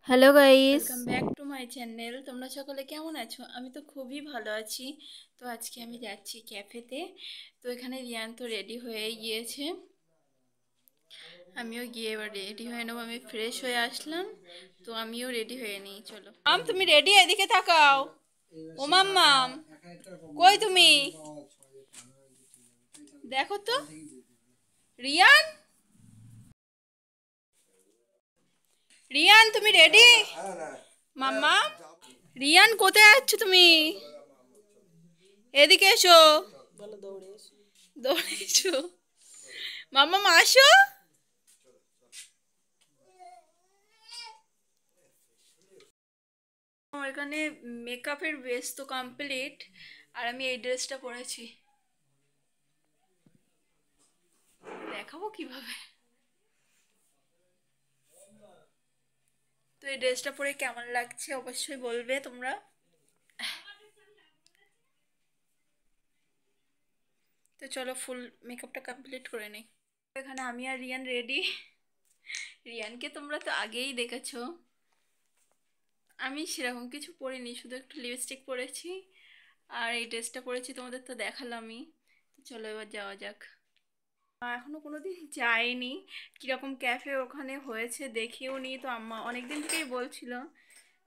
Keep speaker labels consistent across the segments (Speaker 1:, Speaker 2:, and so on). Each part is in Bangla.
Speaker 1: Hello guys.
Speaker 2: Welcome back to my channel. তোমরা সকলে কেমন আছো? আমি তো খুবই ভালো আছি। তো আজকে আমি যাচ্ছি ক্যাফেতে। তো এখানে রিয়ান তো রেডি হয়ে গিয়েছে, আমিও গিয়ে এবার রেডি হয়ে নেবো। আমি ফ্রেশ হয়ে আসলাম, তো আমিও রেডি হয়ে নিই। চলো তুমি রেডি, এদিকে তাকাও। ও মাম্মাম, কই তুমি? দেখো তো রিয়ান, রিয়ান তুমি রেডি? মাম্মা, রিয়ান কোথায় যাচ্ছ তুমি? এদিকে এসো। দৌড়ে এসো। মাম্মা আসো। আমার এখানে মেকআপের বেস তো কমপ্লিট, আর আমি এই ড্রেসটা পরেছি। দেখাবো কিভাবে? তো এই ড্রেসটা পরে কেমন লাগছে অবশ্যই বলবে তোমরা। তো চলো ফুল মেকআপটা কমপ্লিট করে নিই। এখানে আমি আর রিয়ান রেডি। রিয়ানকে তোমরা তো আগেই দেখেছো। আমি সেরকম কিছু পরিনি, শুধু একটু লিপস্টিক পরেছি আর এই ড্রেসটা পরেছি, তোমাদের তো দেখালামই। তো চলো এবার যাওয়া যাক। এখনো কোনো দিন যাইনি, কীরকম ক্যাফে ওখানে হয়েছে দেখিও নি। তো আম্মা অনেক দিন থেকেই বলছিল,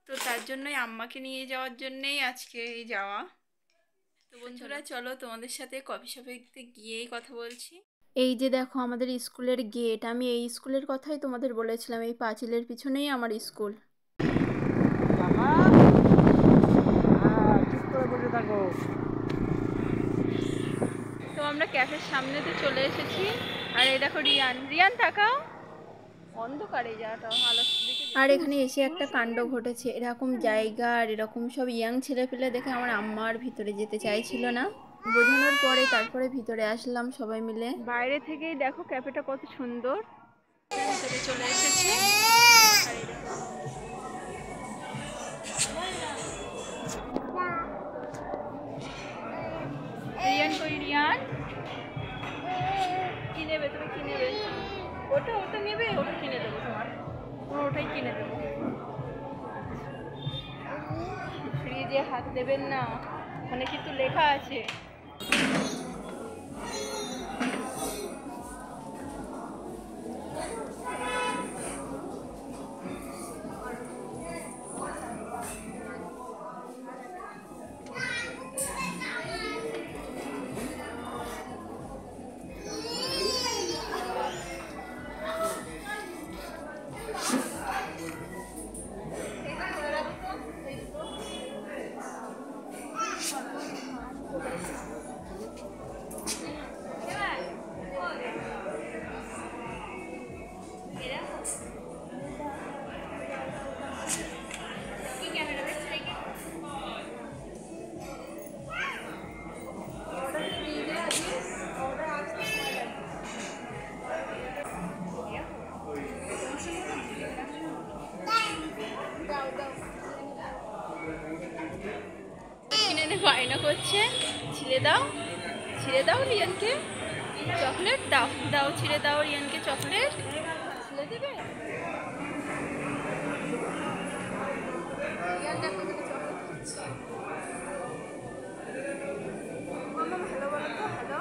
Speaker 2: তো তার জন্যই আম্মাকে নিয়ে যাওয়ার জন্যেই আজকে এই যাওয়া। তো বন্ধুরা চলো তোমাদের সাথে কফি শপে গিয়েই কথা বলছি।
Speaker 1: এই যে দেখো আমাদের স্কুলের গেট, আমি এই স্কুলের কথাই তোমাদের বলেছিলাম, এই পাঁচিলের পিছনেই আমার স্কুল।
Speaker 2: তো আমরা ক্যাফের সামনে তো চলে এসেছি, আর এই দেখো রিয়ান। রিয়ান তাকাও, অন্ধকারে যাওয়াটা আলো দিকে।
Speaker 1: আর এখানে এসে একটা কাণ্ড ঘটেছে, এরকম জায়গা আর এরকম সব ইয়াং ছেলেপেলে দেখে আমার আম্মার ভিতরে যেতে চাইছিল না। বোঝানোর পরে তারপরে ভিতরে আসলাম সবাই মিলে।
Speaker 2: বাইরে থেকেই দেখো ক্যাফেটা কত সুন্দর। ভিতরে চলে এসেছি। আর এই দেখো রিয়ান, কই রিয়ান? কি নেবে তুমি, কি নেবে? ওটা ওটা নেবে, ওটা কিনে দেবো তোমার। ওটাই কিনে দেবো। ফ্রিজে হাত দেবেন না, ওখানে কিন্তু লেখা আছে। কিনে এনে বায়না করছে, ছিঁড়ে দাও, ছিঁড়ে দাও রিয়ানকে চকলেট দাও, দাও ছিঁড়ে দাও রিয়ানকে চকলেট। ছিঁড়ে দেবে? রিয়ান দেখো তোকে চকলেট দিচ্ছি। মামা হ্যালো বলো তো, হ্যালো।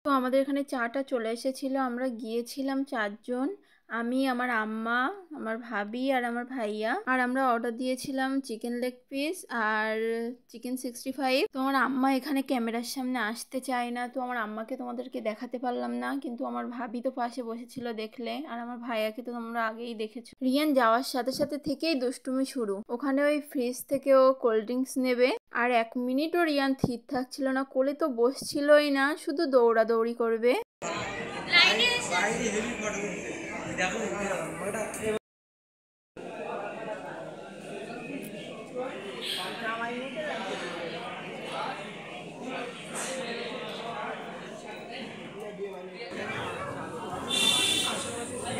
Speaker 1: তো আমাদের এখানে চাটা চলে এসেছিলো, আমরা গিয়েছিলাম 4 জন, আমি, আমার আম্মা, আমার ভাবি আর আমার ভাইয়া। আর আমরা অর্ডার দিয়েছিলাম চিকেন লেগ পিস আর চিকেন 65। তো আমার আম্মা এখানে ক্যামেরার সামনে আসতে চায় না, তো আমার আম্মাকে তোমাদেরকে দেখাতে পারলাম না, কিন্তু আমার ভাবি তো পাশে বসেছিল দেখলে, আর আমার ভাইয়াকে তো তোমরা আগেই দেখেছো। রিয়ান যাওয়ার সাথে সাথে থেকেই দুষ্টুমি শুরু, ওখানে ওই ফ্রিজ থেকে ও কোল্ড ড্রিঙ্কস নেবে, আর 1 মিনিটও রিয়ান থির থাকছিল না, কোলে তো বসছিলই না, শুধু দৌড়াদৌড়ি করবে।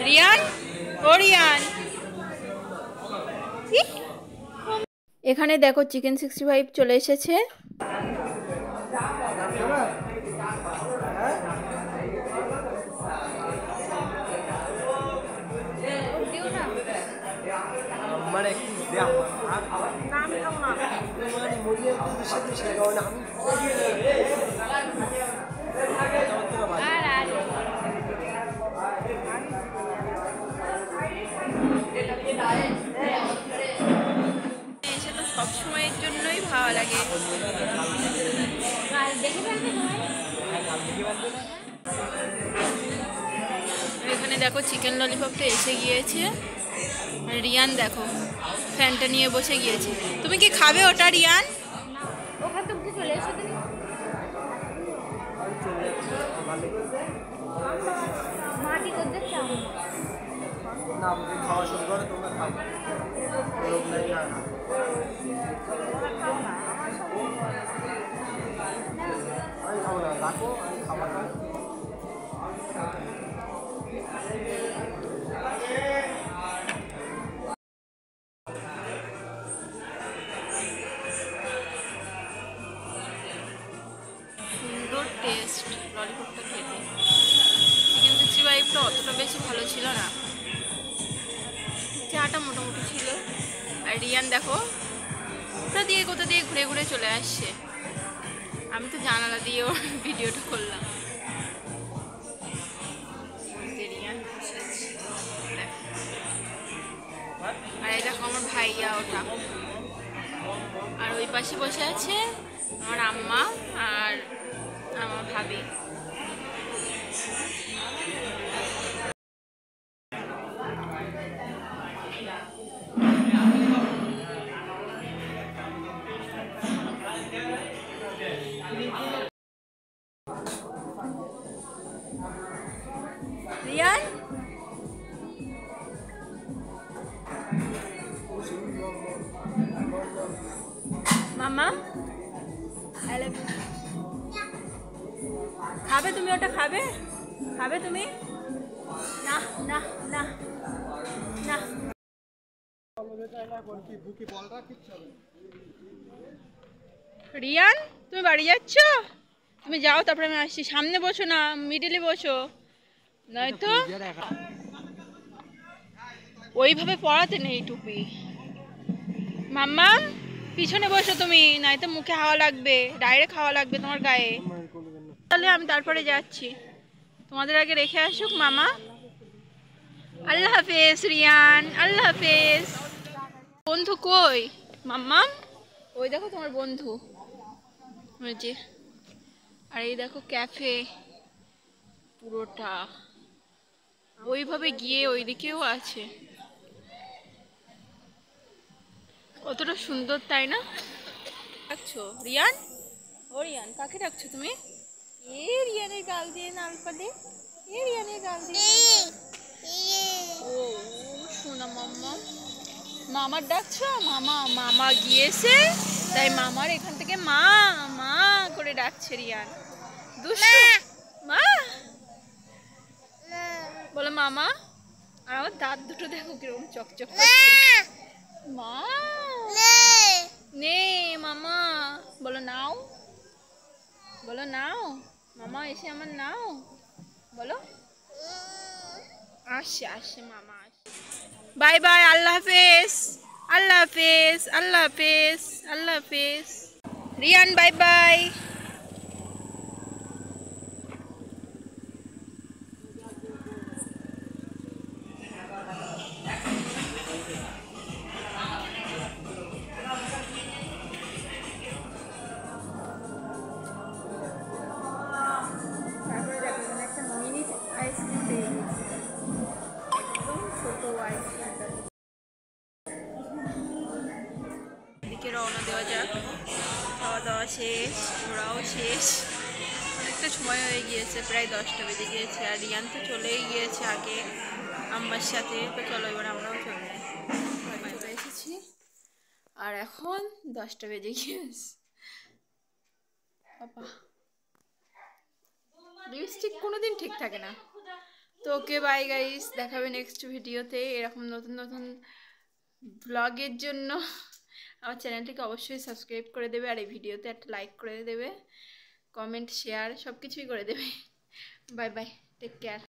Speaker 2: রিয়ান, ও রিয়ান।
Speaker 1: এখানে দেখো চিকেন 65 চলে এসেছে।
Speaker 2: এসে তো সব সময়ের জন্যই ভালো লাগে। এখানে দেখো চিকেন ললিপপটা এসে গিয়েছে। রিয়ান দেখো ফ্যানটা নিয়ে বসে গিয়েছে। তুমি কি খাবে ওটা রিয়ান?
Speaker 1: ওখানে তুমি চলে এসো তুমি। মা কি করতে চাও না? আমি খাওয়া শুরু করে তোমরা খাও। লোক নাই না আমি খাবো না, রাখো আমি খাবার খাই।
Speaker 2: সুন্দর টেস্ট ললিপপটা খেতে। চিকেন 65টা অতটা বেশি ভালো ছিল না, চাটা মোটামুটি ছিল। আর রিয়ান দেখো কোথা দিয়ে ঘুরে ঘুরে চলে আসছে। আমি তো জানালা দিয়ে ওর ভিডিওটা করলাম। রিয়ান বসে আছে। আর এই দেখো আমার ভাইয়া ওটা। আর ওই পাশে বসে আছে আমার আম্মা আর আমার ভাবি। রিয়ান মামা খাবে তুমি ওটা খাবে? খাবে তুমি? না না না না। রিয়ান তুমি বাড়ি যাচ্ছ? তুমি যাও, তারপরে আমি আসছি। সামনে বসো না, মিডিলে বসো, নয়তো ওইভাবে পড়াতে নেই টুপি। মাম্মা পিছনে বসো তুমি, নয়তো মুখে হাওয়া লাগবে, ডাইরেক্ট হাওয়া লাগবে তোমার গায়ে। তাহলে আমি তারপরে যাচ্ছি, তোমাদের আগে রেখে আসুক মামা। আল্লাহ হাফেজ রিয়ান, আল্লাহ হাফেজ। বন্ধু কই মাম্মা? ওই দেখো তোমার বন্ধু, ওই যে। আর এই দেখো ক্যাফে পুরোটা, ওইভাবে গিয়ে ওইদিকেও আছে। কতটা সুন্দর তাই না? ডাকছো রিয়ান? ও রিয়ান কাকে ডাকছো তুমি? এ রিয়ানের গাল দিয়ে নাল পালে, এ রিয়ানের গাল দিয়ে। ও শোনা মাম্মা, মামার ডাকছো? মামা মামা গিয়েছে তাই মামার এখান থেকে মা মা করে ডাকছে রিয়ান। দুষ্টু মা বলো মামা। আর আমার দাঁত দুটো দেখো কিরকম চকচক করছে। মা নে মামা বলো নাও, বলো নাও মামা এসে আমার নাও, বলো। আসছে আসছে মামা আসছে। বাই বাই, আল্লাহ হাফেজ, আল্লাহ হাফেজ, আল্লাহ হাফেজ, আল্লাহ হাফেজ। Riyan bye bye. এদিকে রওনা দেওয়া যাক। খাওয়া দাওয়া শেষ, ঘোরাও শেষ, অনেকটা সময় হয়ে গিয়েছে, প্রায় 10টা বেজে গিয়েছে। আর রিয়ান তো চলেই গিয়েছে আগে আম্মার সাথে। তো চলো এবার আমরাও চলে যাই। এসেছি আর এখন 10টা বেজে গিয়েছে। বাবা লিপস্টিক কোনোদিন ঠিক থাকে না। তো ওকে বাই গাইস, দেখাবে নেক্সট ভিডিওতে এরকম নতুন নতুন ব্লগের জন্য। আমার চ্যানেলটিকে অবশ্যই সাবস্ক্রাইব করে দেবে, আর এই ভিডিওতে একটা লাইক করে দেবে, কমেন্ট শেয়ার সব কিছুই করে দেবে। Bye bye, take care.